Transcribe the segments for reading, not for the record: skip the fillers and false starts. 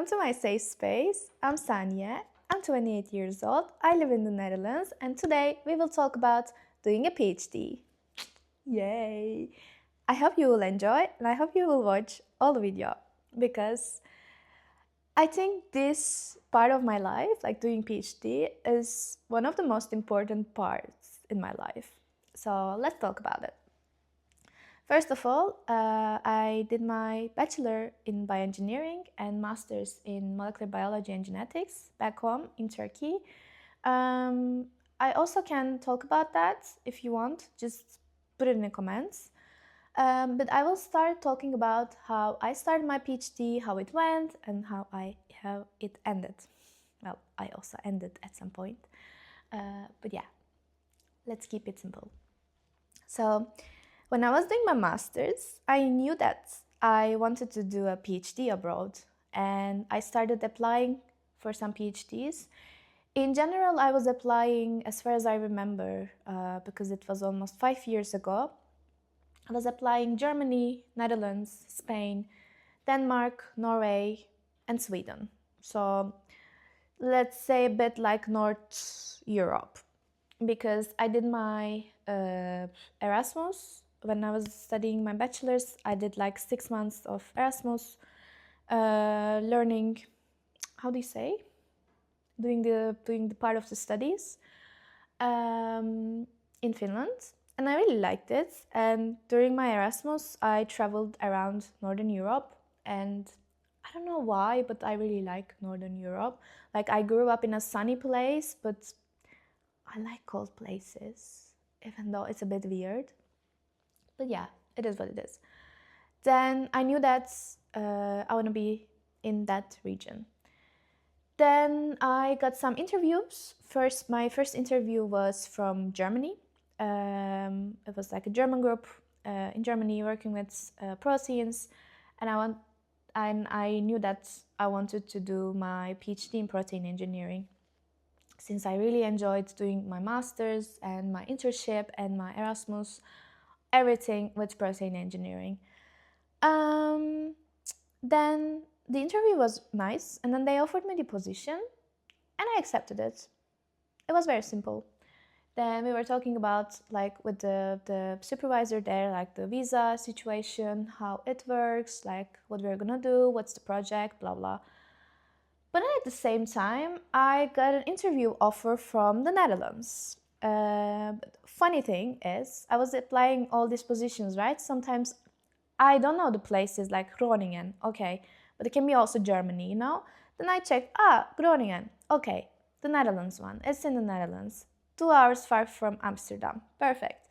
to my safe space. I'm Sanya. I'm 28 years old. I live in the Netherlands, and today we will talk about doing a PhD. Yay! I hope you will enjoy, and I hope you will watch all the video because I think this part of my life, like doing PhD, is one of the most important parts in my life. So let's talk about it. First of all, I did my bachelor in bioengineering and master's in molecular biology and genetics back home in Turkey. I also can talk about that if you want, just put it in the comments. But I will start talking about how I started my PhD, how it went, and how it ended. Well, I also ended at some point. But yeah, let's keep it simple. So, when I was doing my master's, I knew that I wanted to do a PhD abroad, and I started applying for some PhDs. In general, I was applying, as far as I remember, because it was almost 5 years ago. I was applying Germany, Netherlands, Spain, Denmark, Norway, and Sweden. So let's say a bit like North Europe, because I did my Erasmus. When I was studying my bachelor's, I did like 6 months of Erasmus, learning, how do you say? Doing the part of the studies in Finland. And I really liked it. And during my Erasmus, I traveled around Northern Europe. And I don't know why, but I really like Northern Europe. Like, I grew up in a sunny place, but I like cold places, even though it's a bit weird. But yeah, it is what it is. Then I knew that I want to be in that region. Then I got some interviews. My first interview was from Germany. It was like a German group in Germany working with proteins, and I knew that I wanted to do my PhD in protein engineering, since I really enjoyed doing my master's and my internship and my Erasmus, everything with protein engineering. Then the interview was nice, and then they offered me the position, and I accepted it. It was very simple. Then we were talking about, like, with the supervisor there, like the visa situation, how it works, like what we're gonna do, what's the project, blah blah. But at the same time, I got an interview offer from the Netherlands. Funny thing is, I was applying all these positions, right? Sometimes I don't know the places, like Groningen, okay, but it can be also Germany, you know? Then I checked, Groningen, okay, the Netherlands one, it's in the Netherlands, 2 hours far from Amsterdam, perfect.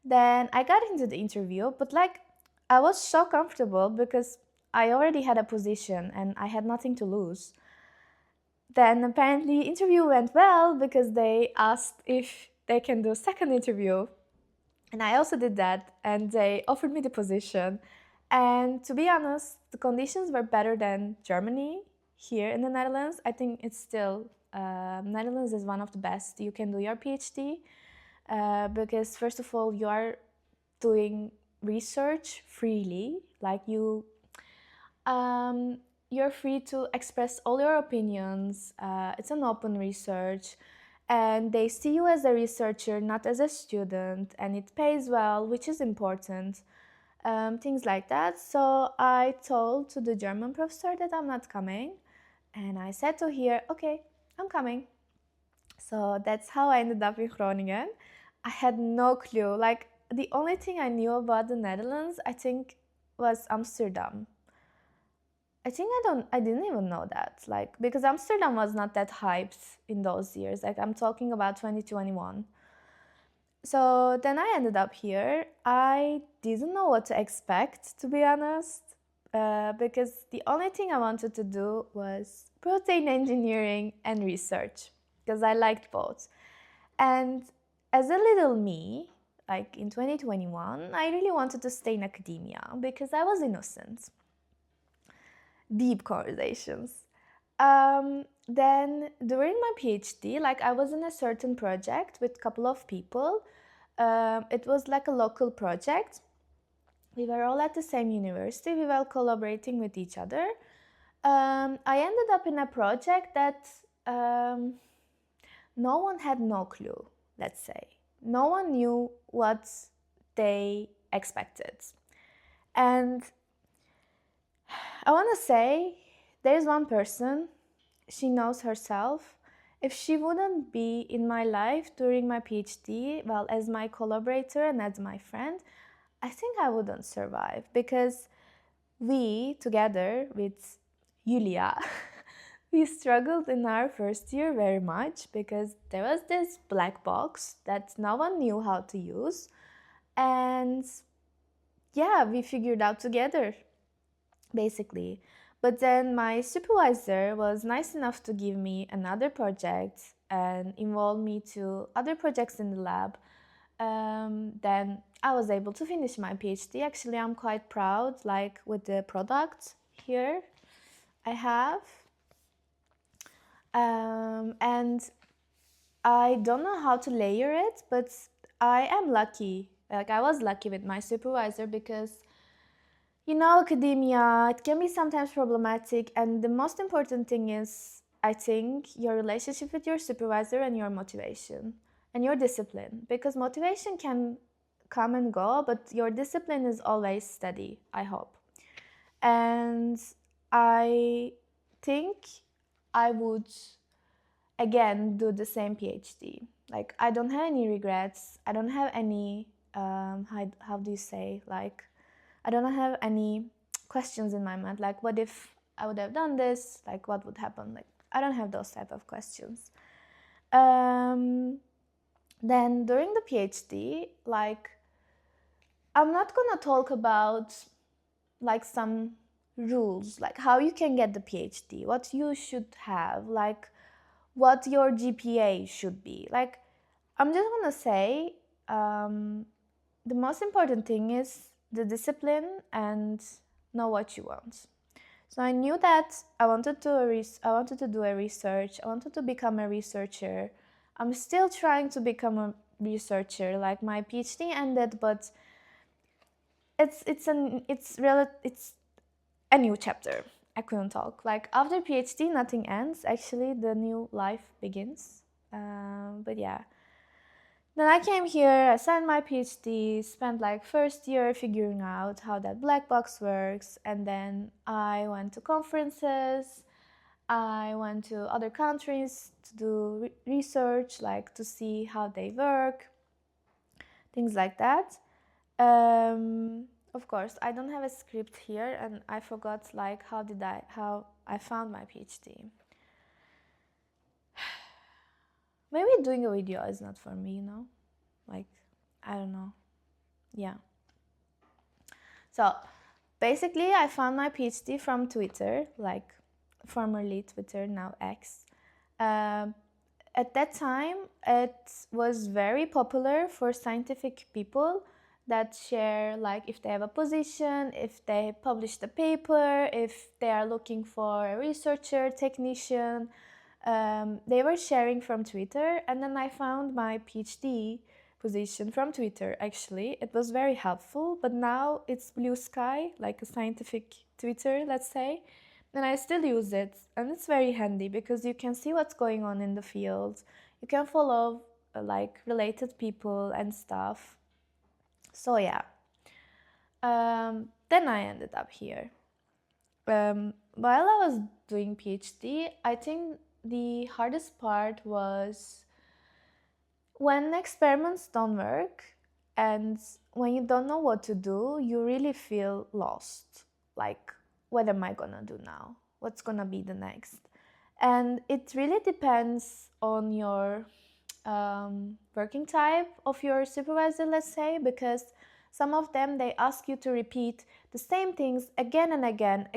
Then I got into the interview, but like, I was so comfortable because I already had a position and I had nothing to lose. Then apparently interview went well because they asked if they can do a second interview. And I also did that, and they offered me the position. And to be honest, the conditions were better than Germany here in the Netherlands. I think it's still, Netherlands is one of the best you can do your PhD, because first of all, you are doing research freely. Like, you're free to express all your opinions. It's an open research, and they see you as a researcher, not as a student, and it pays well, which is important. Things like that. So I told to the German professor that I'm not coming, and I said to her, okay, I'm coming. So that's how I ended up in Groningen. I had no clue. Like, the only thing I knew about the Netherlands, I think, was Amsterdam. I think I didn't even know that, like, because Amsterdam was not that hyped in those years. Like, I'm talking about 2021. So then I ended up here. I didn't know what to expect, to be honest, because the only thing I wanted to do was protein engineering and research, because I liked both. And as a little me, like in 2021, I really wanted to stay in academia because I was innocent. Deep conversations. Then during my PhD, like, I was in a certain project with a couple of people. It was like a local project. We were all at the same university. We were collaborating with each other. I ended up in a project that um, no one had no clue, let's say. No one knew what they expected. And I want to say there's one person, she knows herself. If she wouldn't be in my life during my PhD, well, as my collaborator and as my friend, I think I wouldn't survive because we, together with Yulia, we struggled in our first year very much because there was this black box that no one knew how to use. And yeah, we figured out together, basically. But then my supervisor was nice enough to give me another project and involve me to other projects in the lab. Then I was able to finish my PhD. Actually, I'm quite proud, like with the product here I have. And I don't know how to layer it, but I am lucky. Like I was lucky with my supervisor because academia, it can be sometimes problematic, and the most important thing is, I think, your relationship with your supervisor and your motivation and your discipline. Because motivation can come and go, but your discipline is always steady, I hope. And I think I would again do the same PhD. Like, I don't have any regrets. I don't have any, how do you say, like, I don't have any questions in my mind, like what if I would have done this, like what would happen, like I don't have those type of questions. Then during the PhD, like I'm not gonna talk about like some rules, like how you can get the PhD, what you should have, like what your GPA should be. Like I'm just gonna say the most important thing is the discipline and know what you want. So I knew that I wanted to do a research. I wanted to become a researcher. I'm still trying to become a researcher. Like my PhD ended, but it's a new chapter. I couldn't talk. Like after PhD, nothing ends. Actually, the new life begins. But yeah. Then I came here, I signed my PhD, spent like first year figuring out how that black box works, and then I went to conferences, I went to other countries to do research, like to see how they work, things like that. Of course, I don't have a script here, and I forgot like how I found my PhD. Maybe doing a video is not for me, like I don't know. Yeah. So basically, I found my PhD from Twitter, like formerly Twitter, now X. At that time, it was very popular for scientific people that share, like, if they have a position, if they published a paper, if they are looking for a researcher, technician. They were sharing from Twitter, and then I found my PhD position from Twitter. Actually, it was very helpful, but now it's blue sky, like a scientific Twitter, let's say, and I still use it, and it's very handy because you can see what's going on in the field. You can follow like related people and stuff. So yeah, then I ended up here. While I was doing PhD, I think the hardest part was when experiments don't work and when you don't know what to do, you really feel lost. Like, what am I gonna do now? What's gonna be the next? And it really depends on your working type of your supervisor, let's say, because some of them, they ask you to repeat the same things again and again,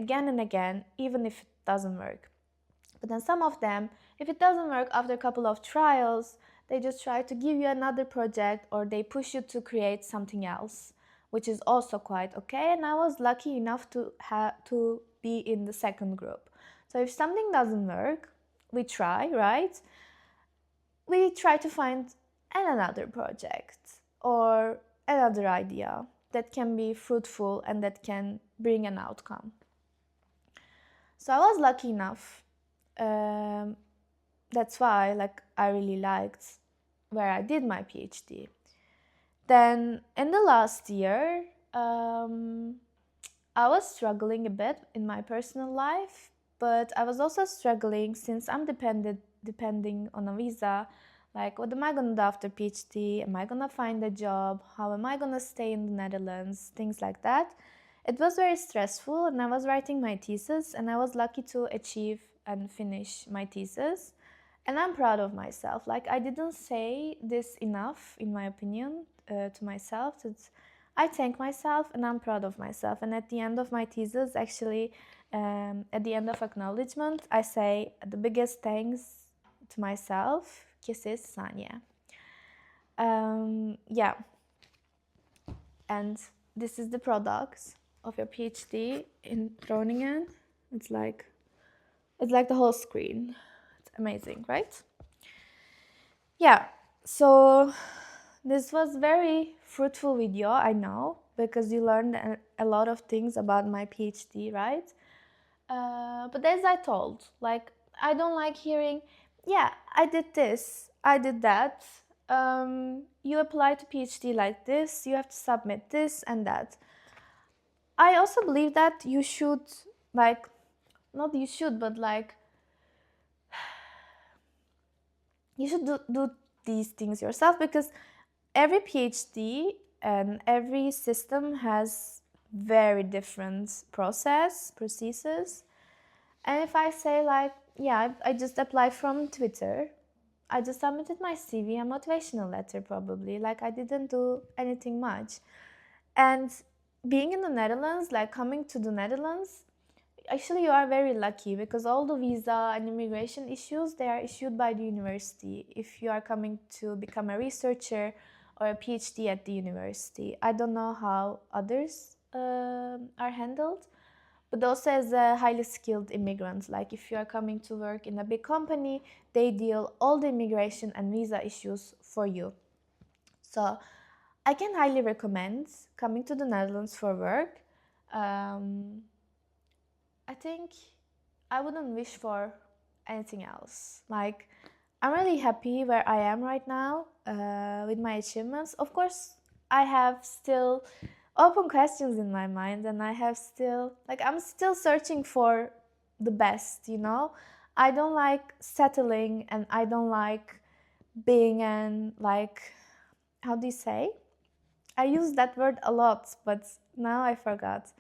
even if it doesn't work. But then some of them, if it doesn't work after a couple of trials, they just try to give you another project or they push you to create something else, which is also quite okay. And I was lucky enough to be in the second group. So if something doesn't work, we try, right? We try to find another project or another idea that can be fruitful and that can bring an outcome. So I was lucky enough. Um, that's why I really liked where I did my PhD. Then in the last year, I was struggling a bit in my personal life, but I was also struggling since I'm depending on a visa. Like, what am I gonna do after PhD? Am I gonna find a job? How am I gonna stay in the Netherlands? Things like that. It was very stressful, and I was writing my thesis, and I was lucky to achieve and finish my thesis. And I'm proud of myself. Like, I didn't say this enough, in my opinion, to myself. I thank myself and I'm proud of myself. And at the end of my thesis, actually, at the end of acknowledgement, I say the biggest thanks to myself, kisses, Sanya. Yeah. And this is the product of your PhD in Groningen. It's like the whole screen. It's amazing, right? Yeah. So this was very fruitful video, I know, because you learned a lot of things about my PhD, right? But as I told, like, I don't like hearing, yeah, I did this, I did that. You apply to PhD like this, you have to submit this and that. I also believe that you should, like, not you should, but like, you should do these things yourself, because every PhD and every system has very different processes. And if I say like, yeah, I just applied from Twitter, I just submitted my CV and motivational letter probably, like I didn't do anything much. And being in the Netherlands, like coming to the Netherlands, actually you are very lucky, because all the visa and immigration issues, they are issued by the university if you are coming to become a researcher or a PhD at the university. I don't know how others are handled, but also as a highly skilled immigrant, like if you are coming to work in a big company, they deal all the immigration and visa issues for you. So I can highly recommend coming to the Netherlands for work. I think I wouldn't wish for anything else. Like, I'm really happy where I am right now with my achievements. Of course, I have still open questions in my mind, and I'm still searching for the best, you know? I don't like settling, and I don't like being an, like, how do you say? I use that word a lot, but now I forgot.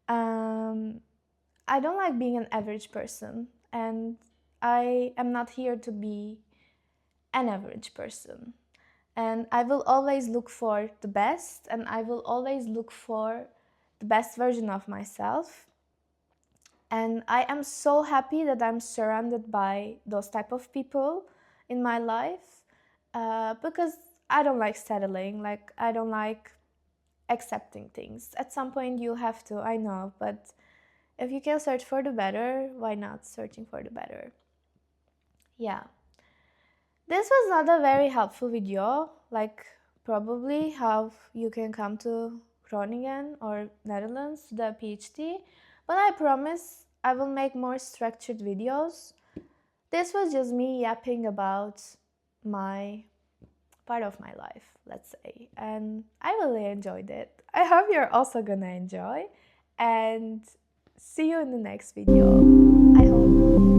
I don't like being an average person, and I am not here to be an average person. And I will always look for the best, and I will always look for the best version of myself. And I am so happy that I'm surrounded by those type of people in my life, because I don't like settling, like I don't like accepting things. At some point you have to, I know, but if you can search for the better, why not searching for the better? Yeah. This was not a very helpful video, like probably how you can come to Groningen or Netherlands to the PhD, but I promise I will make more structured videos. This was just me yapping about my part of my life, let's say, and I really enjoyed it. I hope you're also gonna enjoy, and see you in the next video, I hope.